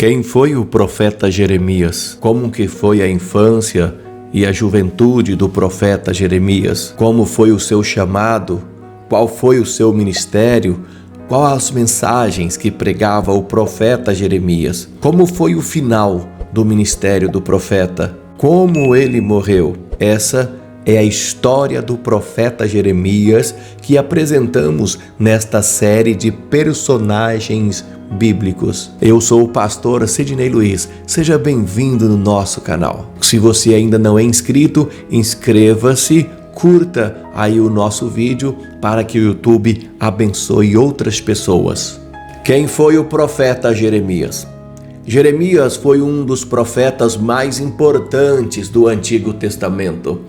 Quem foi o profeta Jeremias? Como que foi a infância e a juventude do profeta Jeremias? Como foi o seu chamado? Qual foi o seu ministério? Quais as mensagens que pregava o profeta Jeremias? Como foi o final do ministério do profeta? Como ele morreu? Essa é a história do profeta Jeremias que apresentamos nesta série de personagens bíblicos. Eu sou o pastor Sidney Luiz. Seja bem-vindo no nosso canal. Se você ainda não é inscrito, inscreva-se, curta aí o nosso vídeo para que o YouTube abençoe outras pessoas. Quem foi o profeta Jeremias? Jeremias foi um dos profetas mais importantes do Antigo Testamento.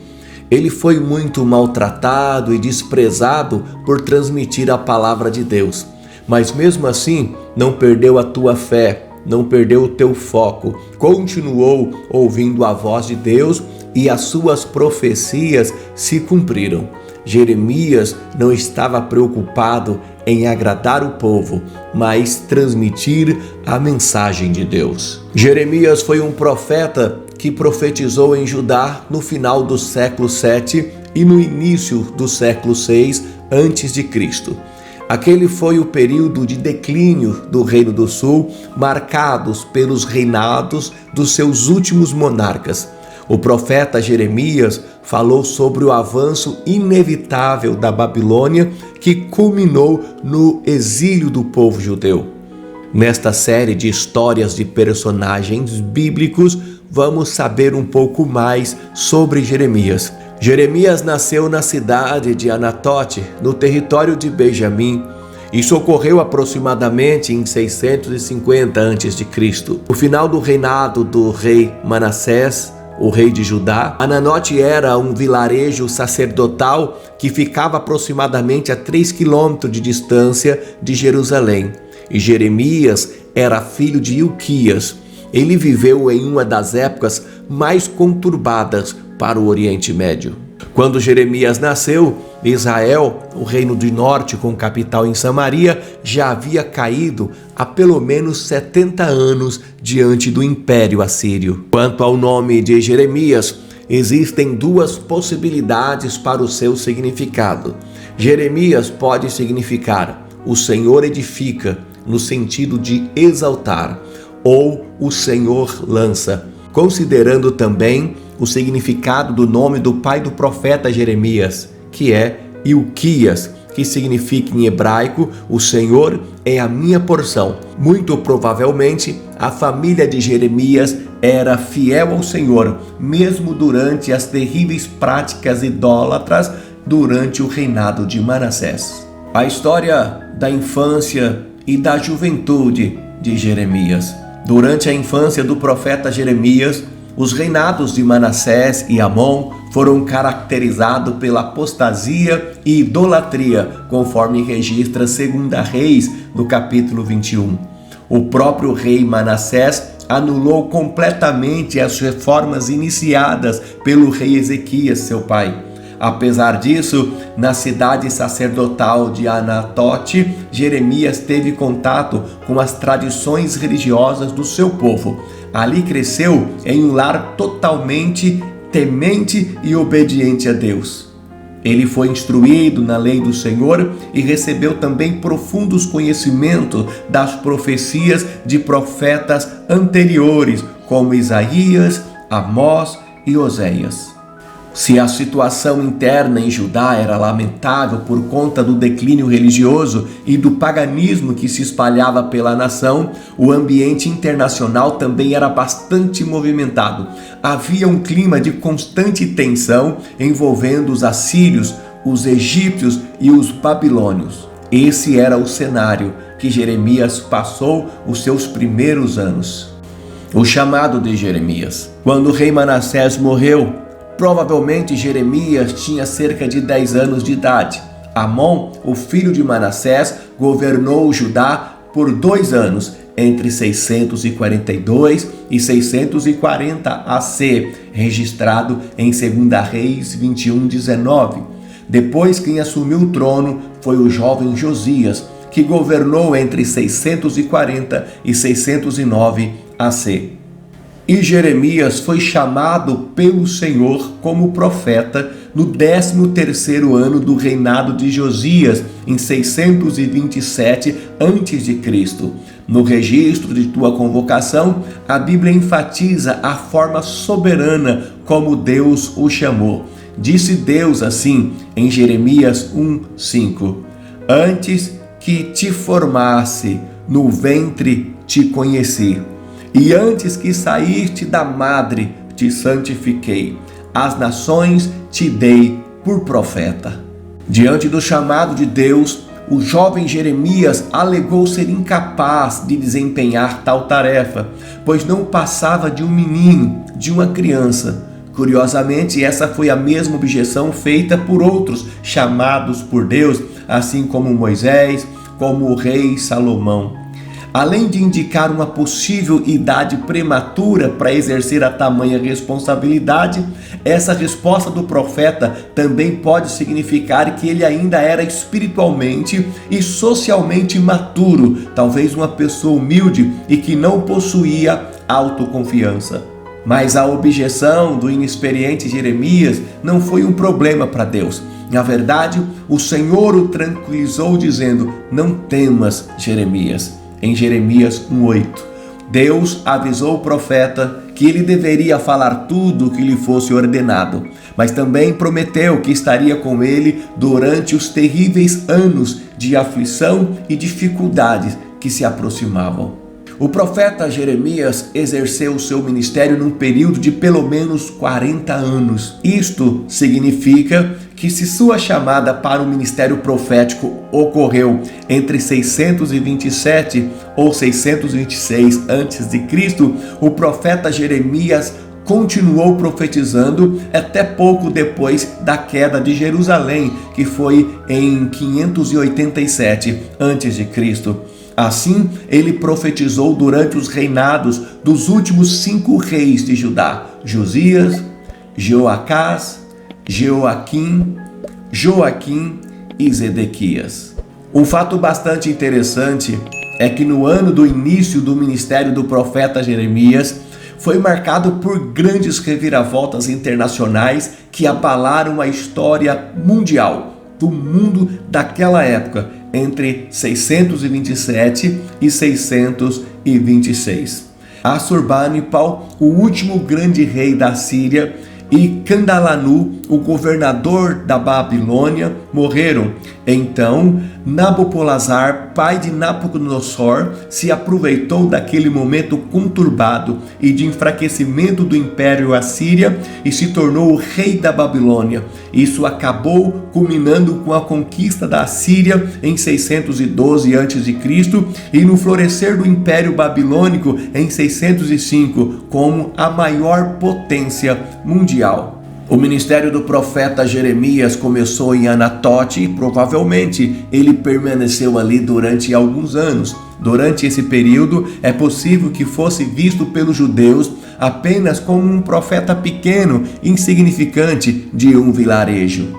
Ele foi muito maltratado e desprezado por transmitir a palavra de Deus. Mas mesmo assim, não perdeu a tua fé, não perdeu o teu foco. Continuou ouvindo a voz de Deus e as suas profecias se cumpriram. Jeremias não estava preocupado em agradar o povo, mas transmitir a mensagem de Deus. Jeremias foi um profeta que profetizou em Judá no final do século 7 e no início do século 6 a.C. Aquele foi o período de declínio do Reino do Sul, marcados pelos reinados dos seus últimos monarcas. O profeta Jeremias falou sobre o avanço inevitável da Babilônia, que culminou no exílio do povo judeu. Nesta série de histórias de personagens bíblicos, vamos saber um pouco mais sobre Jeremias. Jeremias nasceu na cidade de Anatote, no território de Benjamim. Isso ocorreu aproximadamente em 650 a.C. No final do reinado do rei Manassés, o rei de Judá, Anatote era um vilarejo sacerdotal que ficava aproximadamente a 3 quilômetros de distância de Jerusalém. E Jeremias era filho de Ilquias. Ele viveu em uma das épocas mais conturbadas para o Oriente Médio. Quando Jeremias nasceu, Israel, o reino do norte com capital em Samaria, já havia caído há pelo menos 70 anos diante do Império Assírio. Quanto ao nome de Jeremias, existem duas possibilidades para o seu significado. Jeremias pode significar o Senhor edifica, no sentido de exaltar, ou o Senhor lança, considerando também o significado do nome do pai do profeta Jeremias, que é Ilquias, que significa em hebraico, o Senhor é a minha porção. Muito provavelmente, a família de Jeremias era fiel ao Senhor, mesmo durante as terríveis práticas idólatras durante o reinado de Manassés. A história da infância e da juventude de Jeremias. Durante a infância do profeta Jeremias, os reinados de Manassés e Amon foram caracterizados pela apostasia e idolatria, conforme registra 2 Reis, no capítulo 21. O próprio rei Manassés anulou completamente as reformas iniciadas pelo rei Ezequias, seu pai. Apesar disso, na cidade sacerdotal de Anatote, Jeremias teve contato com as tradições religiosas do seu povo. Ali cresceu em um lar totalmente temente e obediente a Deus. Ele foi instruído na lei do Senhor e recebeu também profundos conhecimentos das profecias de profetas anteriores, como Isaías, Amós e Oséias. Se a situação interna em Judá era lamentável por conta do declínio religioso e do paganismo que se espalhava pela nação, o ambiente internacional também era bastante movimentado. Havia um clima de constante tensão envolvendo os assírios, os egípcios e os babilônios. Esse era o cenário que Jeremias passou os seus primeiros anos. O chamado de Jeremias. Quando o rei Manassés morreu, provavelmente Jeremias tinha cerca de 10 anos de idade. Amon, o filho de Manassés, governou Judá por 2 anos, entre 642 e 640 AC, registrado em 2 Reis 21:19. Depois, quem assumiu o trono foi o jovem Josias, que governou entre 640 e 609 AC. E Jeremias foi chamado pelo Senhor como profeta no 13º ano do reinado de Josias, em 627 a.C. No registro de tua convocação, a Bíblia enfatiza a forma soberana como Deus o chamou. Disse Deus assim em Jeremias 1:5: Antes que te formasse no ventre te conheci, e antes que saíste da madre te santifiquei. As nações te dei por profeta. Diante do chamado de Deus, o jovem Jeremias alegou ser incapaz de desempenhar tal tarefa, pois não passava de um menino, de uma criança. Curiosamente, essa foi a mesma objeção feita por outros chamados por Deus, assim como Moisés, como o rei Salomão. Além de indicar uma possível idade prematura para exercer a tamanha responsabilidade, essa resposta do profeta também pode significar que ele ainda era espiritualmente e socialmente maturo, talvez uma pessoa humilde e que não possuía autoconfiança. Mas a objeção do inexperiente Jeremias não foi um problema para Deus. Na verdade, o Senhor o tranquilizou dizendo: não temas, Jeremias. Em Jeremias 1:8, Deus avisou o profeta que ele deveria falar tudo o que lhe fosse ordenado, mas também prometeu que estaria com ele durante os terríveis anos de aflição e dificuldades que se aproximavam. O profeta Jeremias exerceu seu ministério num período de pelo menos 40 anos. Isto significa que, se sua chamada para o ministério profético ocorreu entre 627 ou 626 a.C., o profeta Jeremias continuou profetizando até pouco depois da queda de Jerusalém, que foi em 587 a.C. Assim, ele profetizou durante os reinados dos últimos 5 reis de Judá: Josias, Jeoacás, Jeoaquim, Joaquim e Zedequias. Um fato bastante interessante é que no ano do início do ministério do profeta Jeremias foi marcado por grandes reviravoltas internacionais que abalaram a história mundial do mundo daquela época, entre 627 e 626. Assurbanipal, o último grande rei da Síria, e Candalanu, o governador da Babilônia, morreram. Então, Nabopolassar, pai de Nabucodonosor, se aproveitou daquele momento conturbado e de enfraquecimento do Império Assíria e se tornou o rei da Babilônia. Isso acabou culminando com a conquista da Síria em 612 a.C. e no florescer do Império Babilônico em 605, como a maior potência mundial. O ministério do profeta Jeremias começou em Anatote e provavelmente ele permaneceu ali durante alguns anos. Durante esse período, é possível que fosse visto pelos judeus apenas como um profeta pequeno, insignificante de um vilarejo.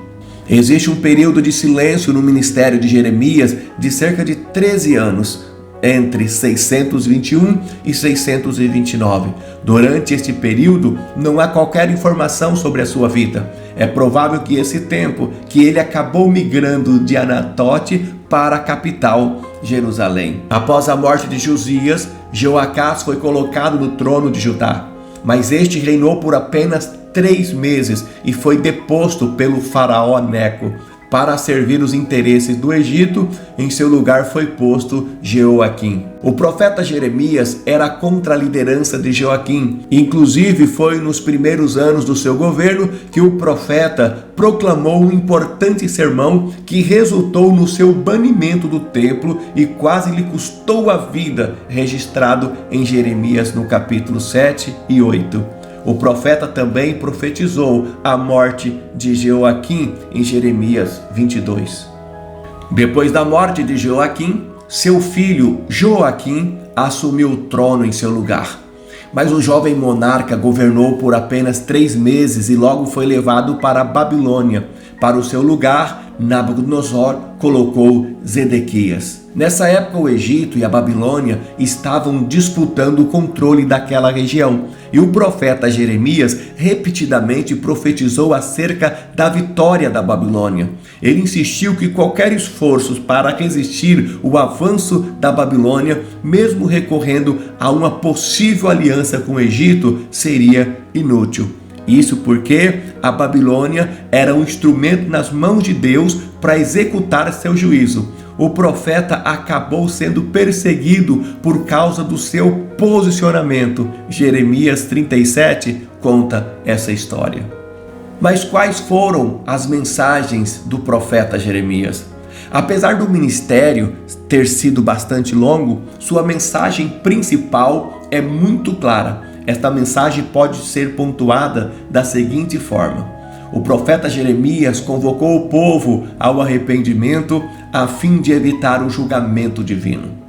Existe um período de silêncio no ministério de Jeremias de cerca de 13 anos, entre 621 e 629. Durante este período, não há qualquer informação sobre a sua vida. É provável que esse tempo que ele acabou migrando de Anatote para a capital, Jerusalém. Após a morte de Josias, Jeoacás foi colocado no trono de Judá, mas este reinou por apenas 3 meses e foi deposto pelo faraó Neco. Para servir os interesses do Egito, em seu lugar foi posto Jeoaquim. O profeta Jeremias era contra a liderança de Joaquim. Inclusive, foi nos primeiros anos do seu governo que o profeta proclamou um importante sermão que resultou no seu banimento do templo e quase lhe custou a vida, registrado em Jeremias no capítulo 7 e 8. O profeta também profetizou a morte de Jeoaquim em Jeremias 22. Depois da morte de Jeoaquim, seu filho Joaquim assumiu o trono em seu lugar. Mas o jovem monarca governou por apenas 3 meses e logo foi levado para a Babilônia. Para o seu lugar, Nabucodonosor colocou Zedequias. Nessa época, o Egito e a Babilônia estavam disputando o controle daquela região, e o profeta Jeremias repetidamente profetizou acerca da vitória da Babilônia. Ele insistiu que qualquer esforço para resistir o avanço da Babilônia, mesmo recorrendo a uma possível aliança com o Egito, seria inútil. Isso porque a Babilônia era um instrumento nas mãos de Deus para executar seu juízo. O profeta acabou sendo perseguido por causa do seu posicionamento. Jeremias 37 conta essa história. Mas quais foram as mensagens do profeta Jeremias? Apesar do ministério ter sido bastante longo, sua mensagem principal é muito clara. Esta mensagem pode ser pontuada da seguinte forma: o profeta Jeremias convocou o povo ao arrependimento a fim de evitar o julgamento divino.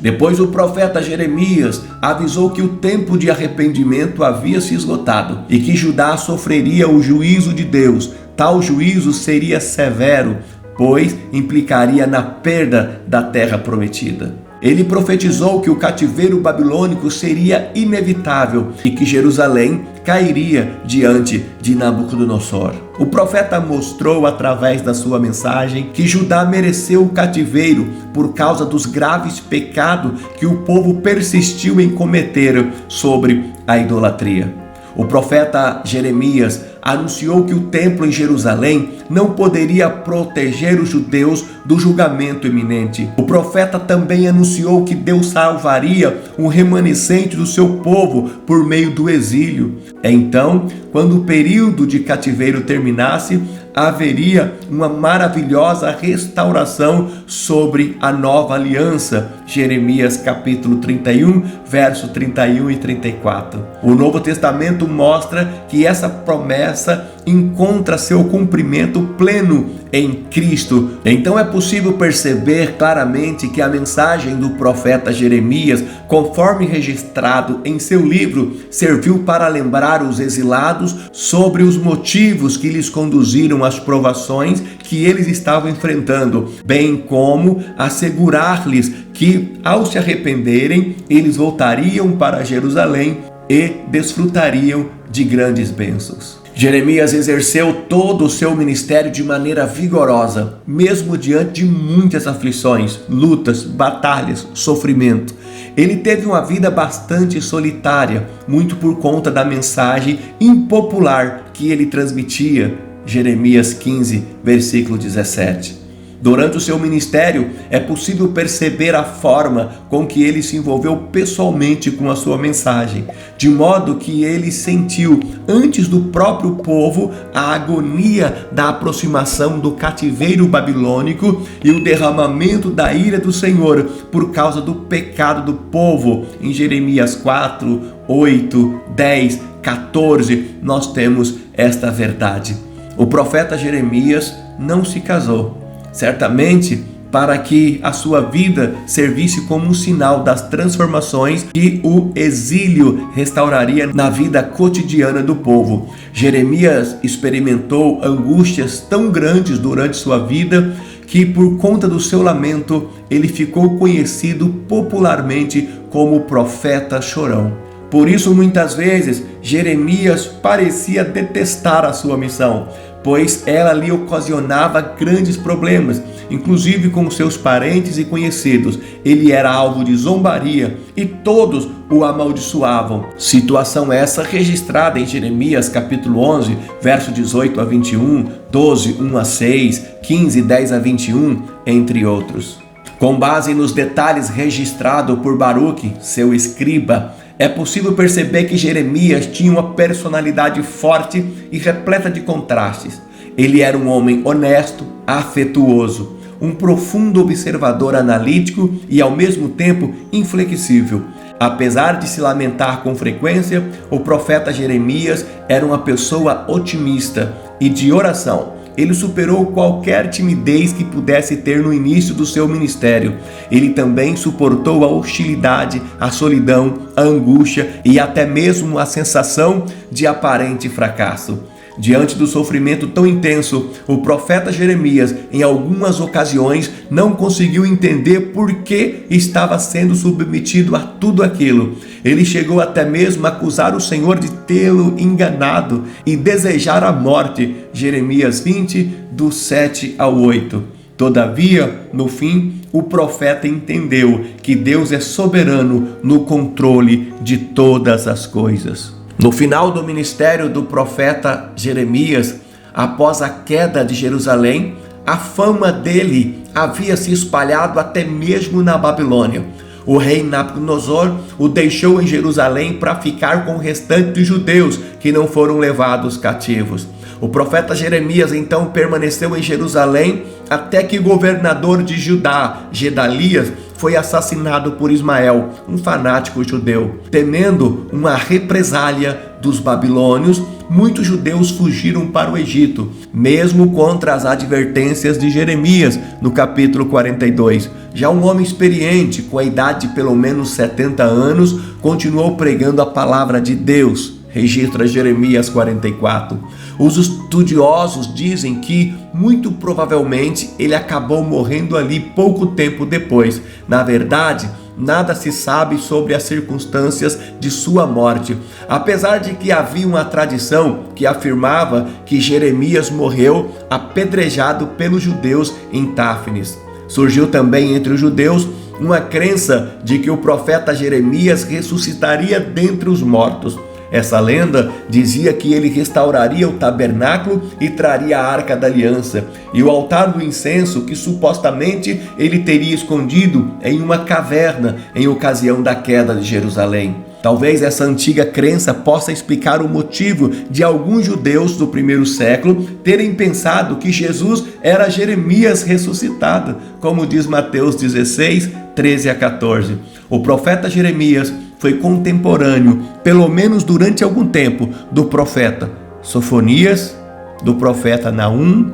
Depois o profeta Jeremias avisou que o tempo de arrependimento havia se esgotado e que Judá sofreria o juízo de Deus. Tal juízo seria severo, pois implicaria na perda da terra prometida. Ele profetizou que o cativeiro babilônico seria inevitável e que Jerusalém cairia diante de Nabucodonosor. O profeta mostrou através da sua mensagem que Judá mereceu o cativeiro por causa dos graves pecados que o povo persistiu em cometer sobre a idolatria. O profeta Jeremias anunciou que o templo em Jerusalém não poderia proteger os judeus do julgamento iminente. O profeta também anunciou que Deus salvaria um remanescente do seu povo por meio do exílio. Então, quando o período de cativeiro terminasse, haveria uma maravilhosa restauração sobre a nova aliança. Jeremias capítulo 31, verso 31 e 34. O Novo Testamento mostra que essa promessa encontra seu cumprimento pleno em Cristo. Então é possível perceber claramente que a mensagem do profeta Jeremias, conforme registrado em seu livro, serviu para lembrar os exilados sobre os motivos que lhes conduziram às provações que eles estavam enfrentando, bem como assegurar-lhes que, ao se arrependerem, eles voltariam para Jerusalém e desfrutariam de grandes bênçãos. Jeremias exerceu todo o seu ministério de maneira vigorosa, mesmo diante de muitas aflições, lutas, batalhas, sofrimento. Ele teve uma vida bastante solitária, muito por conta da mensagem impopular que ele transmitia. Jeremias 15, versículo 17. Durante o seu ministério, é possível perceber a forma com que ele se envolveu pessoalmente com a sua mensagem, de modo que ele sentiu, antes do próprio povo, a agonia da aproximação do cativeiro babilônico e o derramamento da ira do Senhor por causa do pecado do povo. Em Jeremias 4, 8, 10, 14, nós temos esta verdade. O profeta Jeremias não se casou, certamente para que a sua vida servisse como um sinal das transformações que o exílio restauraria na vida cotidiana do povo. Jeremias experimentou angústias tão grandes durante sua vida que, por conta do seu lamento, ele ficou conhecido popularmente como o profeta chorão. Por isso, muitas vezes, Jeremias parecia detestar a sua missão, pois ela lhe ocasionava grandes problemas, inclusive com seus parentes e conhecidos. Ele era alvo de zombaria e todos o amaldiçoavam. Situação essa registrada em Jeremias capítulo 11, verso 18 a 21, 12, 1 a 6, 15, 10 a 21, entre outros. Com base nos detalhes registrados por Baruque, seu escriba, é possível perceber que Jeremias tinha uma personalidade forte e repleta de contrastes. Ele era um homem honesto, afetuoso, um profundo observador analítico e, ao mesmo tempo, inflexível. Apesar de se lamentar com frequência, o profeta Jeremias era uma pessoa otimista e de oração. Ele superou qualquer timidez que pudesse ter no início do seu ministério. Ele também suportou a hostilidade, a solidão, a angústia e até mesmo a sensação de aparente fracasso. Diante do sofrimento tão intenso, o profeta Jeremias, em algumas ocasiões, não conseguiu entender por que estava sendo submetido a tudo aquilo. Ele chegou até mesmo a acusar o Senhor de tê-lo enganado e desejar a morte. Jeremias 20, do 7 ao 8. Todavia, no fim, o profeta entendeu que Deus é soberano no controle de todas as coisas. No final do ministério do profeta Jeremias, após a queda de Jerusalém, a fama dele havia se espalhado até mesmo na Babilônia. O rei Nabucodonosor o deixou em Jerusalém para ficar com o restante dos judeus que não foram levados cativos. O profeta Jeremias então permaneceu em Jerusalém até que o governador de Judá, Gedalias, foi assassinado por Ismael, um fanático judeu. Temendo uma represália dos babilônios, muitos judeus fugiram para o Egito, mesmo contra as advertências de Jeremias, no capítulo 42. Já um homem experiente, com a idade de pelo menos 70 anos, continuou pregando a palavra de Deus. Registra Jeremias 44. Os estudiosos dizem que, muito provavelmente, ele acabou morrendo ali pouco tempo depois. Na verdade, nada se sabe sobre as circunstâncias de sua morte, apesar de que havia uma tradição que afirmava que Jeremias morreu apedrejado pelos judeus em Táfnis. Surgiu também entre os judeus uma crença de que o profeta Jeremias ressuscitaria dentre os mortos. Essa lenda dizia que ele restauraria o tabernáculo e traria a arca da aliança e o altar do incenso que supostamente ele teria escondido em uma caverna em ocasião da queda de Jerusalém. Talvez essa antiga crença possa explicar o motivo de alguns judeus do primeiro século terem pensado que Jesus era Jeremias ressuscitado, como diz Mateus 16, 13 a 14. O profeta Jeremias foi contemporâneo, pelo menos durante algum tempo, do profeta Sofonias, do profeta Naum,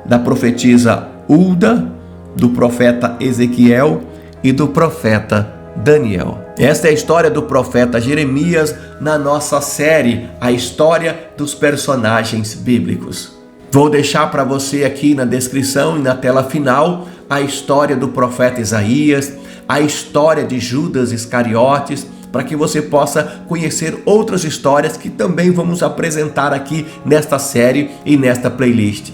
da profetisa Hulda, do profeta Ezequiel e do profeta Daniel. Esta é a história do profeta Jeremias na nossa série, a história dos personagens bíblicos. Vou deixar para você aqui na descrição e na tela final a história do profeta Isaías, a história de Judas Iscariotes, para que você possa conhecer outras histórias que também vamos apresentar aqui nesta série e nesta playlist.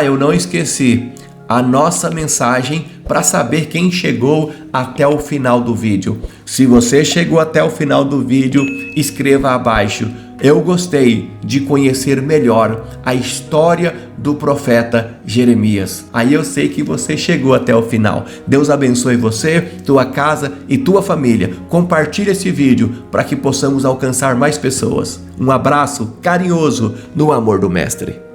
Eu não esqueci a nossa mensagem para saber quem chegou até o final do vídeo. Se você chegou até o final do vídeo, escreva abaixo: eu gostei de conhecer melhor a história do profeta Jeremias. Aí eu sei que você chegou até o final. Deus abençoe você, tua casa e tua família. Compartilhe esse vídeo para que possamos alcançar mais pessoas. Um abraço carinhoso no amor do Mestre.